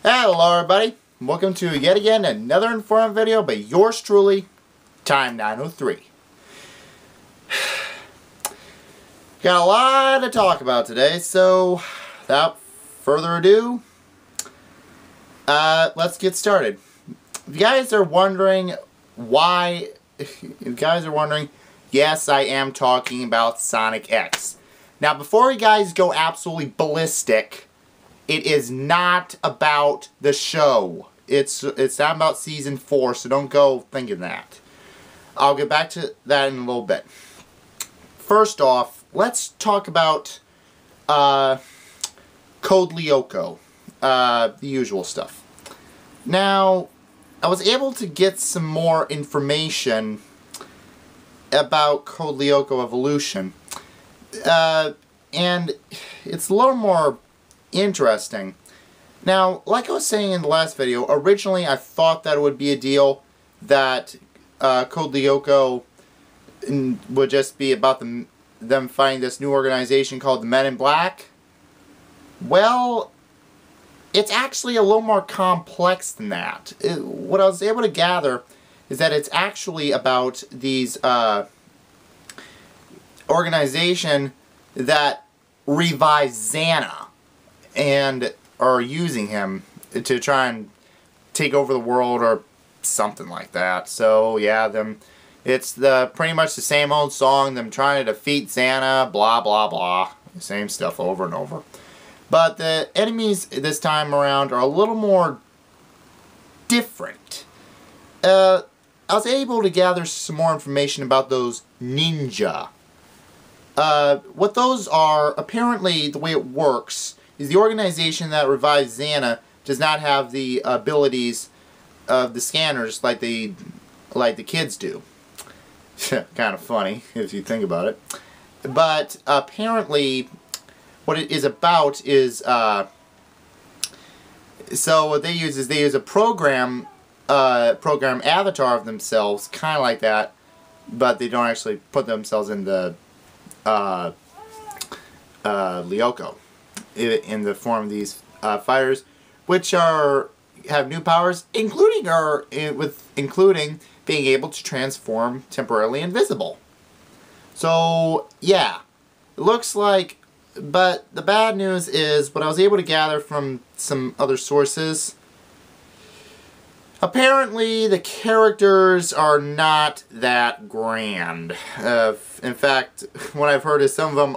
Hello everybody, welcome to yet again another Informant video by yours truly, Time 903. Got a lot to talk about today, so without further ado, let's get started. If you guys are wondering why, yes, I am talking about Sonic X. Now before you guys go absolutely ballistic, it is not about the show. It's not about Season 4, so don't go thinking that. I'll get back to that in a little bit. First off, let's talk about Code Lyoko. The usual stuff. Now, I was able to get some more information about Code Lyoko Evolution. And it's a little more interesting. Now, like I was saying in the last video, originally I thought that it would be a deal that Code Lyoko would just be about them finding this new organization called the Men in Black. Well, it's actually a little more complex than that. What I was able to gather is that it's actually about these organization that revives Xana and are using him to try and take over the world or something like that. So yeah, it's pretty much the same old song, them trying to defeat Xana, blah blah blah, the same stuff over and over. But the enemies this time around are a little more different. I was able to gather some more information about those ninja. What those are, apparently the way it works is the organization that revives Xana does not have the abilities of the scanners like the kids do. Kind of funny if you think about it. But apparently what it is about is so what they use is they use a program avatar of themselves, kind of like that, but they don't actually put themselves in the Lyoko in the form of these fighters, which have new powers, including being able to transform temporarily invisible. So yeah, it looks like. But the bad news is what I was able to gather from some other sources. Apparently, the characters are not that grand. In fact, what I've heard is some of them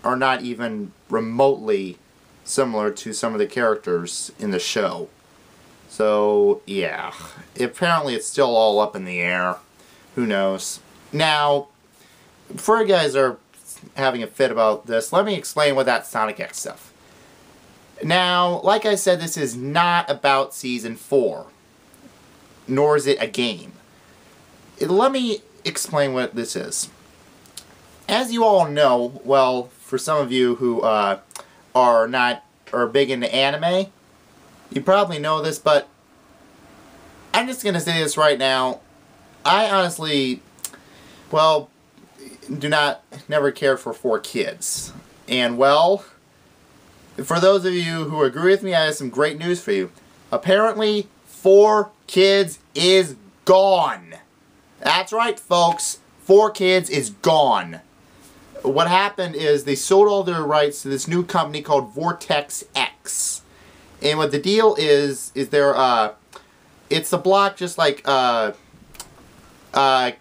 are not even remotely similar to some of the characters in the show. So, yeah. Apparently, it's still all up in the air. Who knows? Now, before you guys are having a fit about this, let me explain what that Sonic X stuff. Now, like I said, this is not about Season 4, nor is it a game. Let me explain what this is. As you all know, well, for some of you who are big into anime, you probably know this, but I'm just going to say this right now. I honestly, well, never cared for 4 kids. And, well, for those of you who agree with me, I have some great news for you. Apparently, 4 kids is gone. That's right, folks. 4 kids is gone. What happened is they sold all their rights to this new company called Vortex X. And what the deal is they're, it's a block just like,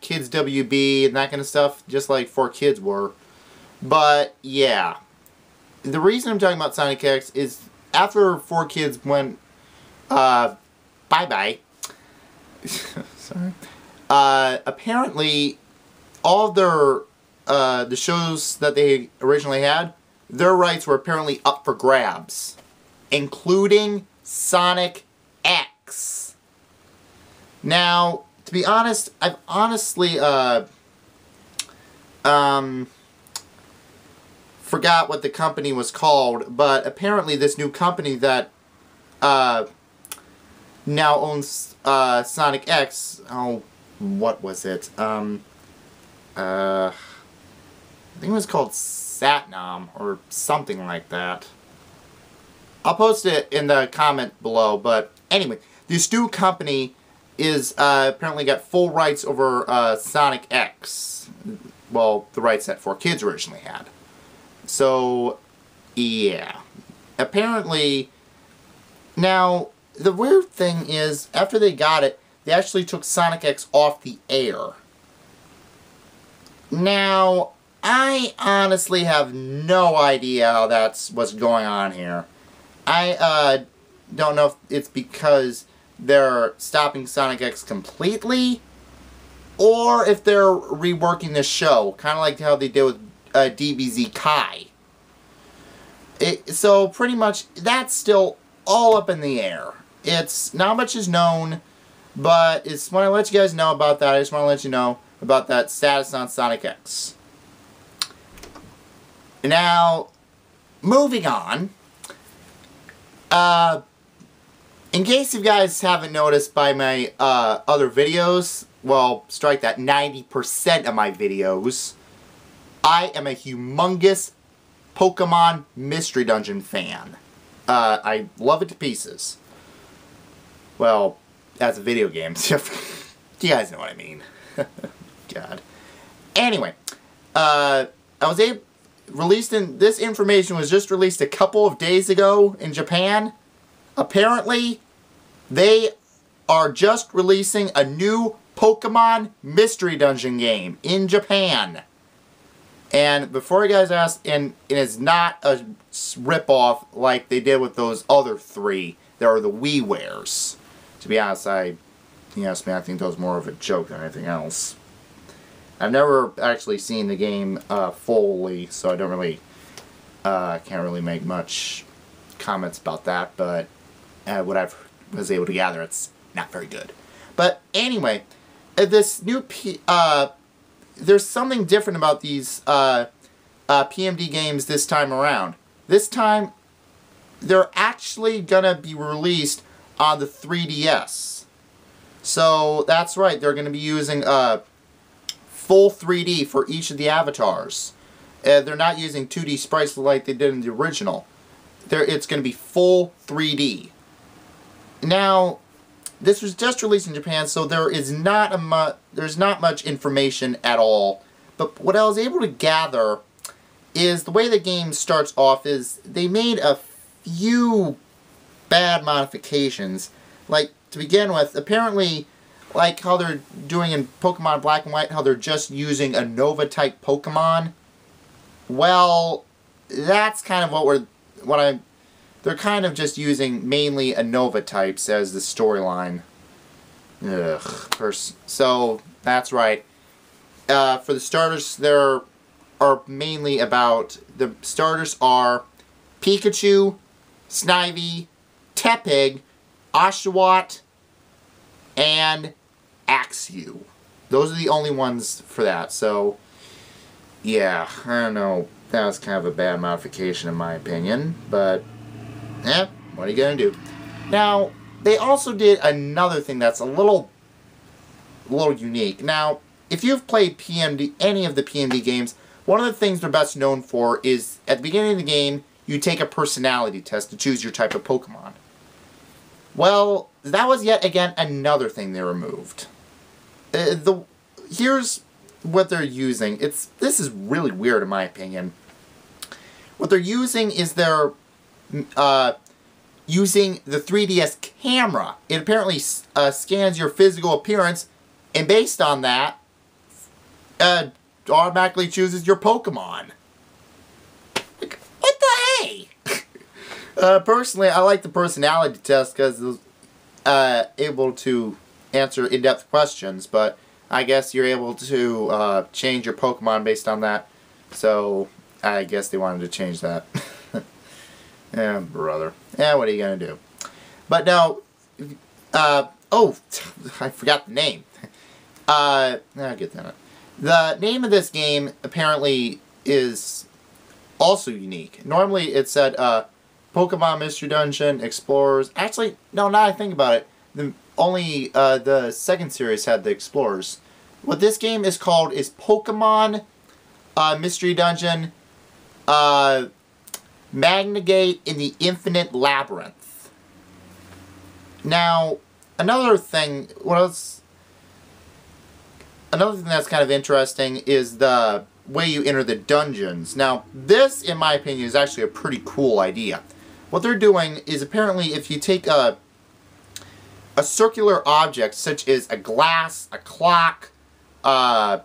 Kids WB and that kind of stuff, just like 4 Kids were. But, yeah. The reason I'm talking about Sonic X is after 4 Kids went bye-bye, sorry, apparently all of their the shows that they originally had, their rights were apparently up for grabs, including Sonic X. Now, to be honest, I've honestly forgot what the company was called, but apparently this new company that now owns Sonic X, oh, what was it? I think it was called Satnam or something like that. I'll post it in the comment below, but anyway, this new company is apparently got full rights over Sonic X. Well, the rights that 4Kids originally had. So, yeah. Apparently, now, the weird thing is, after they got it, they actually took Sonic X off the air. Now, I honestly have no idea how that's what's going on here. I don't know if it's because they're stopping Sonic X completely, or if they're reworking the show, kind of like how they did with DBZ Kai. So pretty much, that's still all up in the air. It's not much is known, but it's when I let you guys know about that, I just want to let you know about that status on Sonic X. Now, moving on. In case you guys haven't noticed by my other videos, well, strike that, 90% of my videos, I am a humongous Pokemon Mystery Dungeon fan. I love it to pieces. Well, that's a video game. You guys know what I mean. God. Anyway, this information was just released a couple of days ago in Japan. Apparently, they are just releasing a new Pokemon Mystery Dungeon game in Japan. And before you guys ask, and it is not a rip-off like they did with those other three. There are the WiiWares. To be honest, you ask me, I think that was more of a joke than anything else. I've never actually seen the game fully, so I don't really, can't really make much comments about that, but what I was able to gather, it's not very good. But anyway, this new there's something different about these PMD games this time around. This time, they're actually gonna be released on the 3DS. So that's right, they're gonna be using full 3D for each of the avatars. They're not using 2D sprites like they did in the original. It's going to be full 3D. Now, this was just released in Japan, so there's not much information at all. But what I was able to gather is the way the game starts off is they made a few bad modifications. Like, to begin with, apparently, like how they're doing in Pokemon Black and White, how they're just using a Nova-type Pokemon. Well, that's kind of they're kind of just using mainly a Nova-types as the storyline. So, that's right. For the starters, there are mainly about, the starters are Pikachu, Snivy, Tepig, Oshawott, and Axew. Those are the only ones for that, so yeah, I don't know, that was kind of a bad modification in my opinion, but what are you gonna do? Now, they also did another thing that's a little unique. Now, if you've played any of the PMD games, one of the things they're best known for is, at the beginning of the game, you take a personality test to choose your type of Pokemon. Well, that was yet again another thing they removed. Here's what they're using. This is really weird in my opinion. What they're using is they're using the 3DS camera. It apparently scans your physical appearance, and based on that, automatically chooses your Pokemon. Like, what the hey? Personally, I like the personality test because it was able to answer in-depth questions, but I guess you're able to change your Pokemon based on that, so I guess they wanted to change that. Yeah, brother. Yeah, what are you gonna do? But now, oh, I forgot the name. I'll get that. The name of this game apparently is also unique. Normally it said Pokemon Mystery Dungeon Explorers. Actually, no, now I think about it, the second series had the Explorers. What this game is called is Pokemon Mystery Dungeon Magnagate in the Infinite Labyrinth. Now, another thing that's kind of interesting is the way you enter the dungeons. Now, this, in my opinion, is actually a pretty cool idea. What they're doing is, apparently, if you take a circular object, such as a glass, a clock,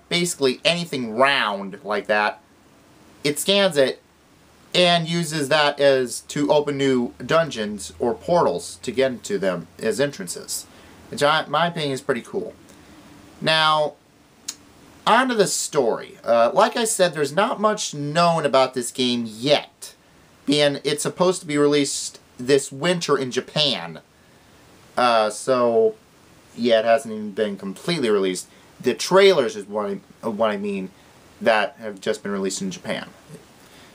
basically anything round like that, it scans it and uses that as to open new dungeons or portals to get into them as entrances. Which, in my opinion, is pretty cool. Now, on to the story. Like I said, there's not much known about this game yet, being it's supposed to be released this winter in Japan. So, yeah, it hasn't even been completely released. The trailers is what I mean that have just been released in Japan.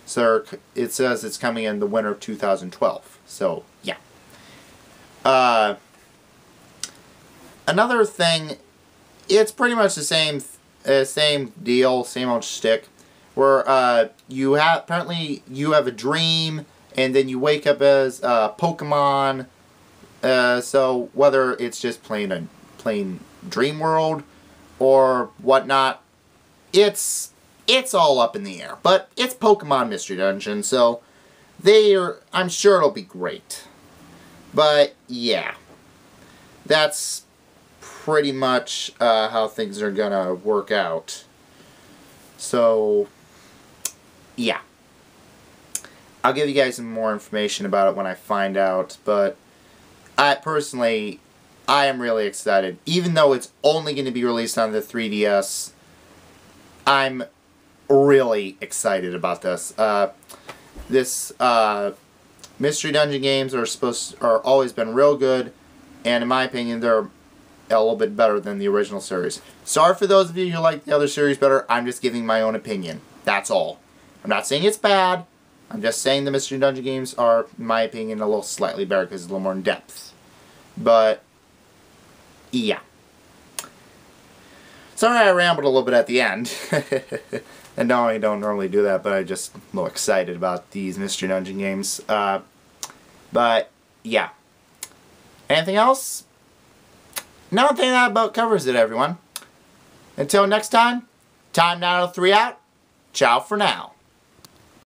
So, it says it's coming in the winter of 2012. So, yeah. Another thing, it's pretty much the same deal, same old shtick, where apparently you have a dream, and then you wake up as Pokemon. So whether it's just plain dream world or whatnot, it's all up in the air. But it's Pokemon Mystery Dungeon, so I'm sure it'll be great. But yeah, that's pretty much how things are gonna work out. So yeah, I'll give you guys some more information about it when I find out, but personally, I am really excited. Even though it's only going to be released on the 3DS, I'm really excited about this. This Mystery Dungeon games are always been real good, and in my opinion, they're a little bit better than the original series. Sorry for those of you who like the other series better. I'm just giving my own opinion. That's all. I'm not saying it's bad. I'm just saying the Mystery Dungeon games are, in my opinion, a little slightly better because it's a little more in depth. But, yeah. Sorry I rambled a little bit at the end. And no, I don't normally do that, but I'm just a little excited about these Mystery Dungeon games. But, yeah. Anything else? No, I think that about covers it, everyone. Until next time, Time 903 out. Ciao for now.